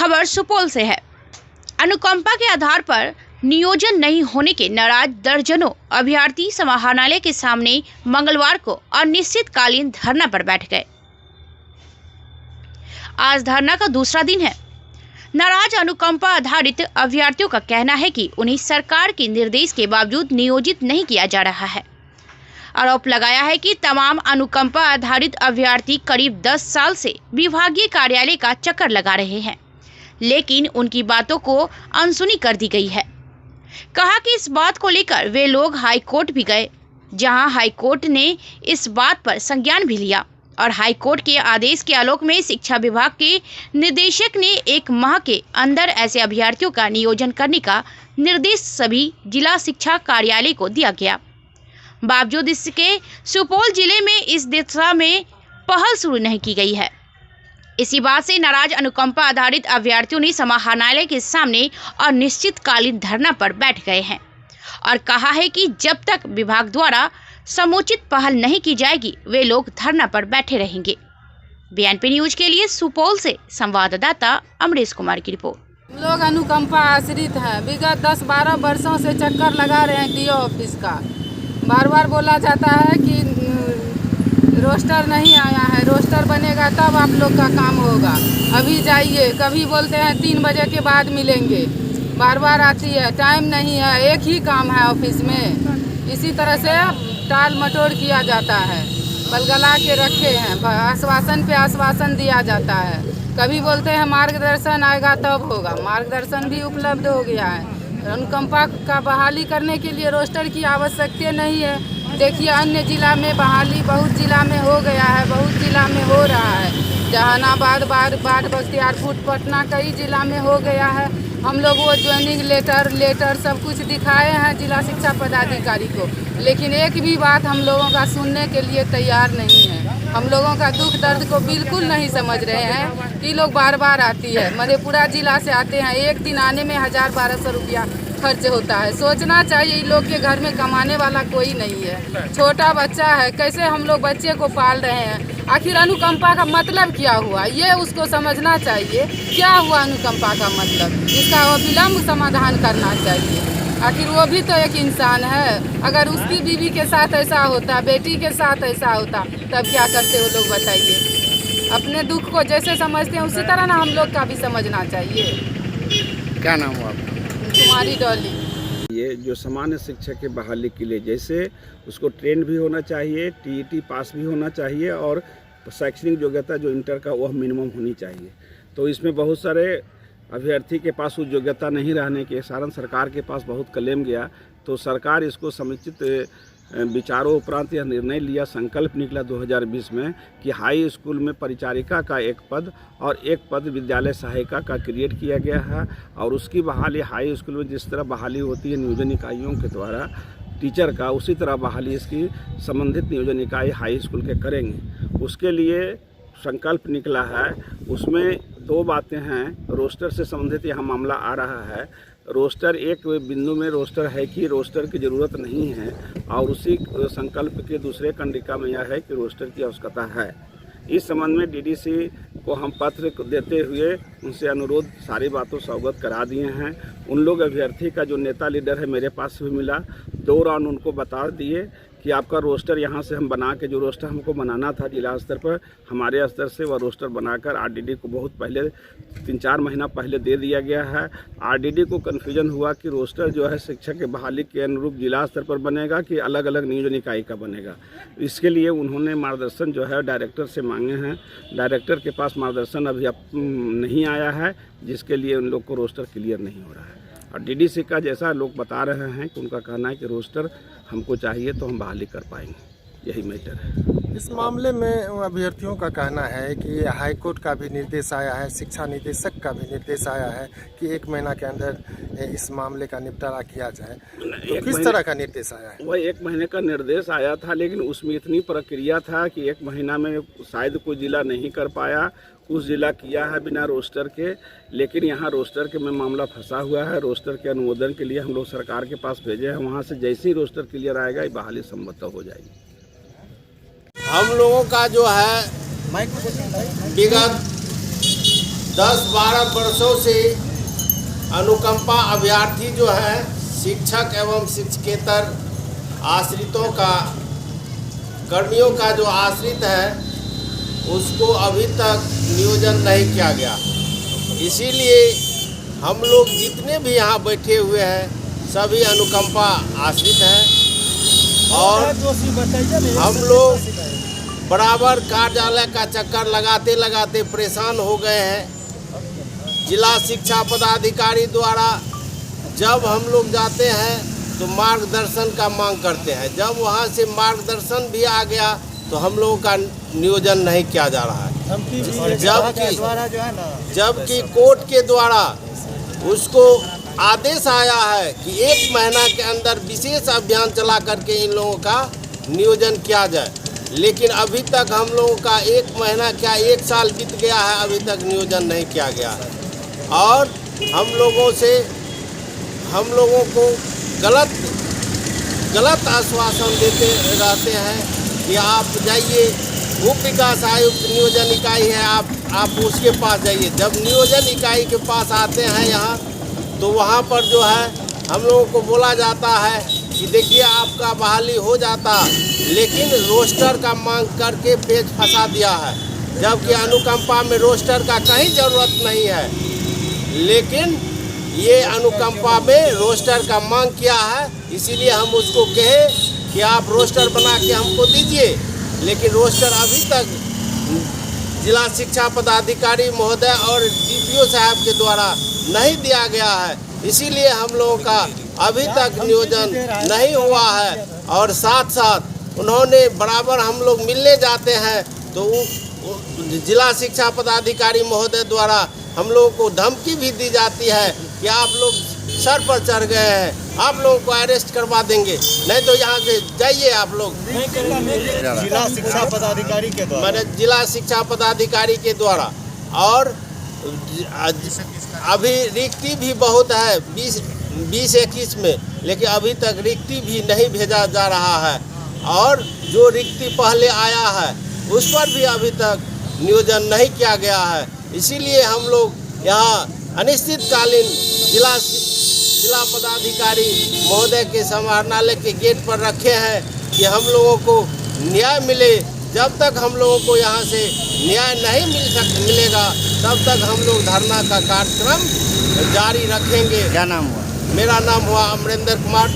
खबर सुपौल से है। अनुकंपा के आधार पर नियोजन नहीं होने के नाराज दर्जनों अभ्यर्थी समाहरणालय के सामने मंगलवार को अनिश्चितकालीन धरना पर बैठ गए। आज धरना का दूसरा दिन है। नाराज अनुकंपा आधारित अभ्यर्थियों का कहना है कि उन्हें सरकार के निर्देश के बावजूद नियोजित नहीं किया जा रहा है। आरोप लगाया है कि तमाम अनुकंपा आधारित अभ्यर्थी करीब 10 साल से विभागीय कार्यालय का चक्कर लगा रहे हैं, लेकिन उनकी बातों को अनसुनी कर दी गई है। कहा कि इस बात को लेकर वे लोग हाई कोर्ट भी गए, जहां हाई कोर्ट ने इस बात पर संज्ञान भी लिया और हाई कोर्ट के आदेश के आलोक में शिक्षा विभाग के निदेशक ने 1 माह के अंदर ऐसे अभ्यर्थियों का नियोजन करने का निर्देश सभी जिला शिक्षा कार्यालय को दिया गया। बावजूद इसके सुपौल जिले में इस दिशा में पहल शुरू नहीं की गई है। इसी बात से नाराज अनुकंपा आधारित अभ्यर्थियों ने समाहरणालय के सामने अनिश्चितकालीन धरना पर बैठ गए हैं और कहा है कि जब तक विभाग द्वारा समुचित पहल नहीं की जाएगी वे लोग धरना पर बैठे रहेंगे। बीएनपी न्यूज के लिए सुपौल से संवाददाता अमरीश कुमार की रिपोर्ट। हम लोग अनुकंपा आश्रित हैं। विगत 10-12 वर्षों से चक्कर लगा रहे हैं डीओ ऑफिस का। बार बार बोला जाता है कि रोस्टर नहीं आया है, रोस्टर बनेगा तब आप लोग का काम होगा, अभी जाइए। कभी बोलते हैं 3 बजे के बाद मिलेंगे, बार बार आती है, टाइम नहीं है, एक ही काम है ऑफिस में। इसी तरह से टाल मटोल किया जाता है, बलगला के रखे हैं, आश्वासन पे आश्वासन दिया जाता है। कभी बोलते हैं मार्गदर्शन आएगा तब होगा, मार्गदर्शन भी उपलब्ध हो गया है। अनुकंपा का बहाली करने के लिए रोस्टर की आवश्यकता नहीं है। देखिए अन्य जिला में बहाली बहुत जिला में हो गया है, बहुत जिला में हो रहा है। जहानाबाद, बाढ़, बख्तियारपुर, पटना कई जिला में हो गया है। हम लोग वो ज्वाइनिंग लेटर सब कुछ दिखाए हैं जिला शिक्षा पदाधिकारी को, लेकिन एक भी बात हम लोगों का सुनने के लिए तैयार नहीं है। हम लोगों का दुख दर्द को बिल्कुल नहीं समझ रहे हैं कि लोग बार बार आती है। मधेपुरा जिला से आते हैं, एक दिन आने में 1000-1200 रुपया खर्च होता है। सोचना चाहिए इन लोग के घर में कमाने वाला कोई नहीं है, छोटा बच्चा है, कैसे हम लोग बच्चे को पाल रहे हैं। आखिर अनुकंपा का मतलब क्या हुआ, ये उसको समझना चाहिए। क्या हुआ अनुकंपा का मतलब, इसका विलम्ब समाधान करना चाहिए। आखिर वो भी तो एक इंसान है। अगर उसकी बीवी के साथ ऐसा होता, बेटी के साथ ऐसा होता, तब क्या करते वो लोग बताइए। अपने दुख को जैसे समझते हैं उसी तरह ना हम लोग का भी समझना चाहिए। क्या नाम हुआ आपका? कुमारी डॉली। ये जो सामान्य शिक्षा के बहाली के लिए जैसे उसको ट्रेन भी होना चाहिए, टीईटी पास भी होना चाहिए और शैक्षणिक योग्यता जो इंटर का वह मिनिमम होनी चाहिए। तो इसमें बहुत सारे अभ्यर्थी के पास उस योग्यता नहीं रहने के कारण सरकार के पास बहुत क्लेम गया। तो सरकार इसको समुचित विचारों उपरांत यह निर्णय लिया, संकल्प निकला 2020 में कि हाई स्कूल में परिचारिका का 1 पद और 1 पद विद्यालय सहायिका का क्रिएट किया गया है। और उसकी बहाली हाई स्कूल में जिस तरह बहाली होती है नियोजन इकाइयों के द्वारा टीचर का, उसी तरह बहाली इसकी संबंधित नियोजन इकाई हाई स्कूल के करेंगे। उसके लिए संकल्प निकला है। उसमें 2 बातें हैं। रोस्टर से संबंधित यहाँ मामला आ रहा है। रोस्टर एक बिंदु में रोस्टर है कि रोस्टर की ज़रूरत नहीं है, और उसी संकल्प के दूसरे कंडिका में यह है कि रोस्टर की आवश्यकता है। इस संबंध में डीडीसी को हम पत्र देते हुए उनसे अनुरोध सारी बातों से अवगत करा दिए हैं। उन लोग अभ्यर्थी का जो नेता लीडर है मेरे पास भी मिला, 2 राउंड उनको बता दिए कि आपका रोस्टर यहाँ से हम बना के, जो रोस्टर हमको बनाना था जिला स्तर पर, हमारे स्तर से वह रोस्टर बनाकर आरडीडी को बहुत पहले 3-4 महीना पहले दे दिया गया है। आरडीडी को कन्फ्यूजन हुआ कि रोस्टर जो है शिक्षक के बहाली के अनुरूप जिला स्तर पर बनेगा कि अलग अलग नियोजन इकाई का बनेगा। इसके लिए उन्होंने मार्गदर्शन जो है डायरेक्टर से मांगे हैं। डायरेक्टर के पास मार्गदर्शन अभी नहीं आया है, जिसके लिए उन लोग को रोस्टर क्लियर नहीं हो रहा है। और डीडीसी का जैसा लोग बता रहे हैं कि उनका कहना है कि रोस्टर हमको चाहिए तो हम बहाली कर पाएंगे, यही मैटर है। इस मामले में अभ्यर्थियों का कहना है कि हाई कोर्ट का भी निर्देश आया है, शिक्षा निदेशक का भी निर्देश आया है कि 1 महीना के अंदर इस मामले का निपटारा किया जाए। तो किस तरह का निर्देश आया है? वह 1 महीने का निर्देश आया था, लेकिन उसमें इतनी प्रक्रिया था कि 1 महीना में शायद कोई जिला नहीं कर पाया, कुछ जिला किया है बिना रोस्टर के। लेकिन यहाँ रोस्टर के में मामला फंसा हुआ है। रोस्टर के अनुमोदन के लिए हम लोग सरकार के पास भेजे हैं। वहाँ से जैसे ही रोस्टर क्लियर आएगा ये बहाली सम्मत हो जाएगी। हम लोगों का जो है विगत 10-12 वर्षों से अनुकंपा अभ्यर्थी जो है शिक्षक एवं शिक्षकेतर आश्रितों का कर्मियों का जो आश्रित है उसको अभी तक नियोजन नहीं किया गया। इसीलिए हम लोग जितने भी यहाँ बैठे हुए हैं सभी अनुकंपा आश्रित हैं और हम लोग बराबर कार्यालय का चक्कर लगाते लगाते परेशान हो गए हैं। जिला शिक्षा पदाधिकारी द्वारा जब हम लोग जाते हैं तो मार्गदर्शन का मांग करते हैं, जब वहाँ से मार्गदर्शन भी आ गया तो हम लोगों का नियोजन नहीं किया जा रहा है। जबकि कोर्ट के द्वारा उसको आदेश आया है कि 1 महीना के अंदर विशेष अभियान चला करके इन लोगों का नियोजन किया जाए, लेकिन अभी तक हम लोगों का 1 महीना क्या 1 साल बीत गया है, अभी तक नियोजन नहीं किया गया है। और हम लोगों को गलत आश्वासन देते रहते हैं कि आप जाइए, उप विकास आयुक्त नियोजन इकाई है, आप उसके पास जाइए। जब नियोजन इकाई के पास आते हैं यहाँ तो वहाँ पर जो है हम लोगों को बोला जाता है कि देखिए आपका बहाली हो जाता, लेकिन रोस्टर का मांग करके पेच फंसा दिया है, जबकि अनुकंपा में रोस्टर का कहीं ज़रूरत नहीं है। लेकिन ये अनुकंपा में रोस्टर का मांग किया है, इसीलिए हम उसको कहे कि आप रोस्टर बना के हमको दीजिए, लेकिन रोस्टर अभी तक जिला शिक्षा पदाधिकारी महोदय और डीपीओ साहब के द्वारा नहीं दिया गया है। इसीलिए हम लोगों का अभी तक नियोजन नहीं हुआ है। और साथ साथ उन्होंने बराबर हम लोग मिलने जाते हैं तो जिला शिक्षा पदाधिकारी महोदय द्वारा हम लोगों को धमकी भी दी जाती है कि आप लोग सर पर चढ़ गए हैं, आप लोगों को अरेस्ट करवा देंगे, नहीं तो यहाँ से जाइए आप लोग। जिला शिक्षा पदाधिकारी के द्वारा, मैंने जिला शिक्षा पदाधिकारी के द्वारा। और अभी रिक्ति भी बहुत है 20-21 में, लेकिन अभी तक रिक्ति भी नहीं भेजा जा रहा है। और जो रिक्ति पहले आया है उस पर भी अभी तक नियोजन नहीं किया गया है। इसीलिए हम लोग यहाँ अनिश्चितकालीन जिला पदाधिकारी महोदय के समाहरणालय के गेट पर रखे हैं कि हम लोगों को न्याय मिले। जब तक हम लोगों को यहाँ से न्याय नहीं मिलेगा तब तक हम लोग धरना का कार्यक्रम जारी रखेंगे। क्या नाम हुआ? मेरा नाम हुआ अमरेंद्र कुमार।